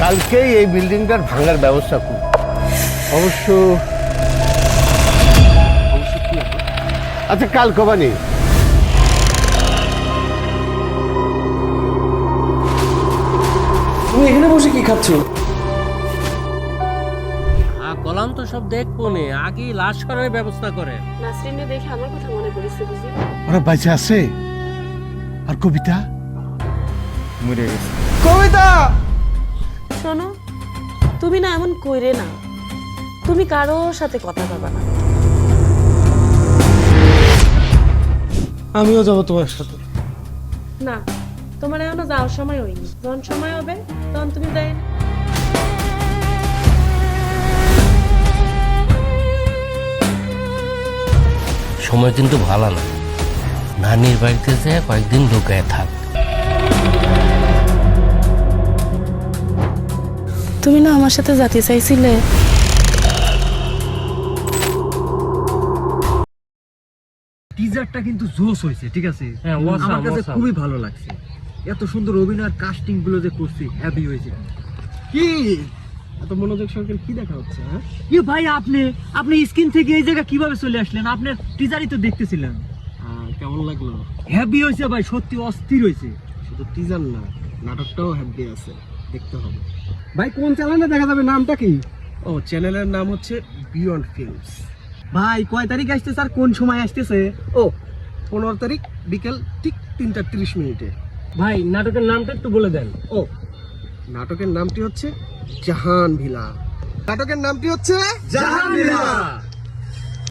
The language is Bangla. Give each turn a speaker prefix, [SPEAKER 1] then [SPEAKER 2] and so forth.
[SPEAKER 1] কালকেই এই বিল্ডিংটার ভাঙার ব্যবস্থা করব। অবশ্য আচ্ছা, কাল কবানি
[SPEAKER 2] তুমি এখানে বসে কি খাচ্ছো?
[SPEAKER 3] কলাম তো সব দেখবো নে, আগে লাশ করার ব্যবস্থা করে।
[SPEAKER 4] নাসরিনে দেখে আমার কথা মনে পড়েছে বুঝি।
[SPEAKER 1] ওরা বাইচে আছে। আর কবিতা
[SPEAKER 5] মরে গেছে।
[SPEAKER 2] কবিতা,
[SPEAKER 4] শোনো, তুমি না এমন কইরে না, তুমি কারোর সাথে কথা বলবা না।
[SPEAKER 2] আমিও যাবো তোমার সাথে।
[SPEAKER 4] না, তোমার এখনো যাওয়ার সময় হয়নি, যখন সময় হবে তখন তুমি যাই।
[SPEAKER 3] সময় কিন্তু ভালো না, নানির বাড়িতে যে কয়েকদিন ঢুকায় থাক।
[SPEAKER 4] তুমি না আমার সাথে যেতে চাইছিলে।
[SPEAKER 2] টিজারটা কিন্তু জোস হয়েছে, ঠিক আছে? আমার কাছে খুবই ভালো লাগছে। এত সুন্দর অভিনয়ের কাস্টিং গুলো যে করছি, হ্যাপি হয়েছে। কি এত মনোযোগ সহকারে কি দেখা হচ্ছে? হ্যাঁ কি ভাই, আপনি স্ক্রিন থেকে এই জায়গা কিভাবে চলে আসলেন? আপনার টিজারই তো দেখতেছিলেন। কেমন লাগলো? হ্যাপি হয়েছে ভাই, সত্যি অস্থির হয়েছে। শুধু টিজার না, নাটকটাও হ্যাপি আছে, দেখতে হবে। ভাই কোন চ্যানেলে দেখা যাবে? নামটা কি? ও, চ্যানেলের নাম হচ্ছে বিয়ন্ড ফিল্মস। ভাই কয় তারিখ আসতেছে আর কোন সময় আসতেছে? ও, 15 তারিখ বিকেল ঠিক 3:30
[SPEAKER 3] ভাই নাটকের নামটা একটু বলে দেন।
[SPEAKER 2] ও, নাটকের নামটি হচ্ছে জাহান ভিলা। নাটকের নামটি হচ্ছে জাহান ভিলা।